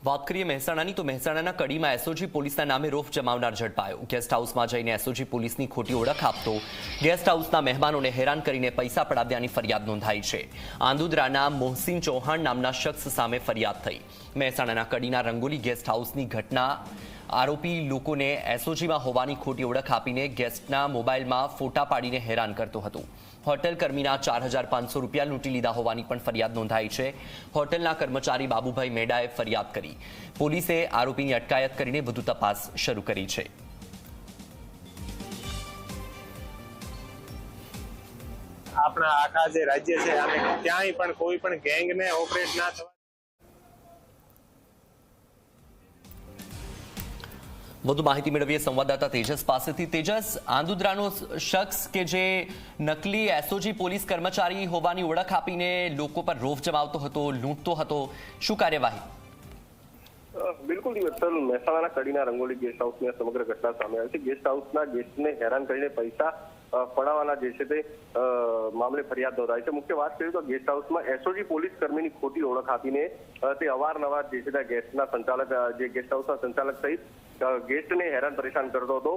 વાત કરીએ મહેસાણાની તો મહેસાણાના કડીમાં એસઓજી પોલીસના નામે રોફ જમાવનાર ઝડપાયો। ગેસ્ટ હાઉસમાં જઈને એસઓજી પોલીસની ખોટી ઓળખ આપતો ગેસ્ટ હાઉસના મહેમાનોને હેરાન કરીને પૈસા પડાવ્યાની ફરિયાદ નોંધાઈ છે। આંદુદ્રાના મોહસિન ચૌહાણ નામના શખ્સ સામે ફરિયાદ થઈ। મહેસાણાના કડીના રંગોલી ગેસ્ટ હાઉસની ઘટના આરોપી લોકોને એસઓજીમાં હોવાની ખોટી ઓળખ આપીને ગેસ્ટના મોબાઈલમાં ફોટા પાડીને હેરાન કરતો હતો। હોટેલ કર્મીના 4500 રૂપિયા લૂંટી લીધા હોવાની પણ ફરિયાદ નોંધાઈ છે। હોટેલના કર્મચારી બાબુભાઈ મેડાએ ફરિયાદ કરી। પોલીસે આરોપીની અટકાયત કરીને વધુ તપાસ શરૂ કરી છે। આપણા આખા જે રાજ્ય છે અને ક્યાંય પણ કોઈ પણ ગેંગને ઓપરેટ ના થવા। વધુ માહિતી મેળવીએ સંવાદદાતા તેજસ પાસેથી। તેજસ, આંદુદ્રાનો શખ્સ કે જે નકલી એસઓજી પોલીસ કર્મચારી હોવાની ઓળખ આપીને લોકો પર રોફ જમાવતો હતો, લૂંટતો હતો, શું કાર્યવાહી? બિલકુલ દિવસલ મહેસાણાના કડીના રંગોલી ગેસ્ટ હાઉસની સમગ્ર ઘટના સામે આવી છે। ગેસ્ટ હાઉસના ગેસ્ટને હેરાન કરીને પૈસા પડાવવાના જે છે તે મામલે ફરિયાદ નોંધાઈ છે। મુખ્ય વાત કરીએ તો ગેસ્ટ હાઉસમાં એસઓજી પોલીસ કર્મીની ખોટી ઓળખ આપીને તે અવારનવાર જે છે તે ગેસ્ટના સંચાલક જે ગેસ્ટ હાઉસના સંચાલક સહિત ગેસ્ટને હેરાન પરેશાન કરતો હતો।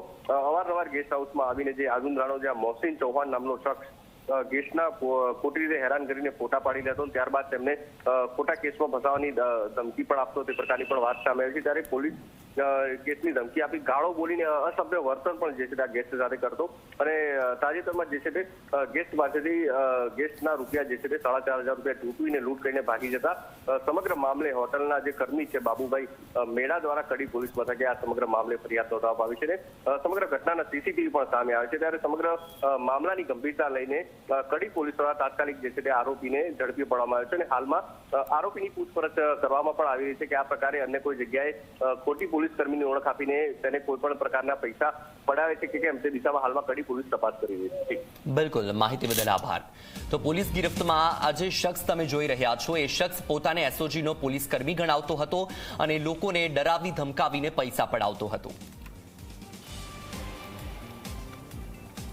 અવારનવાર ગેસ્ટ હાઉસમાં આવીને જે આંદુદ્રાનો જે મોહસિન ચૌહાણ નામનો શખ્સ ગેસ્ટના ખોટી રીતે હેરાન કરીને ફોટા પાડી લેતો, ત્યારબાદ તેમને ખોટા કેસમાં ફસાવવાની ધમકી પણ આપતો, તે પ્રકારની પણ વાત સામે આવી છે। ત્યારે પોલીસ ગેસ્ટની ધમકી આપી, ગાળો બોલીને અસભ્ય વર્તન પણ જે છે તે ગેસ્ટ સાથે કરતો અને તાજેતરમાં જે છે તે ગેસ્ટ પાસેથી ગેસ્ટના રૂપિયા જે છે તે 4500 રૂપિયા લૂંટીને લૂંટ કરીને ભાગી જતા સમગ્ર મામલે હોટલના જે કર્મી છે બાબુભાઈ મેડા દ્વારા કડી પોલીસ મથકે આ સમગ્ર મામલે ફરિયાદ નોંધવામાં આવી છે। સમગ્ર ઘટનાના સીસીટીવી પણ સામે આવે છે। ત્યારે સમગ્ર મામલાની ગંભીરતા લઈને કડી પોલીસ દ્વારા તાત્કાલિક જે છે તે આરોપીને ઝડપી પાડવામાં આવ્યો છે અને હાલમાં આરોપીની પૂછપરછ કરવામાં પણ આવી રહી છે કે આ પ્રકારે અન્ય કોઈ જગ્યાએ ખોટી પોલીસ કર્મીની ઓળખ આપીને તેને કોઈ પણ પ્રકારના પૈસા પડાવે છે કે કેમ તે દિશામાં હાલમાં કડી પોલીસ તપાસ કરી રહી છે। બિલકુલ, માહિતી બદલ આભાર। તો પોલીસ ગિરફ્તમાં આ જે શખ્સ તમે જોઈ રહ્યા છો એ શખ્સ પોતાને એસઓજીનો પોલીસ કર્મી ગણાવતો હતો અને લોકોને ડરાવી ધમકાવીને પૈસા પડાવતો હતો।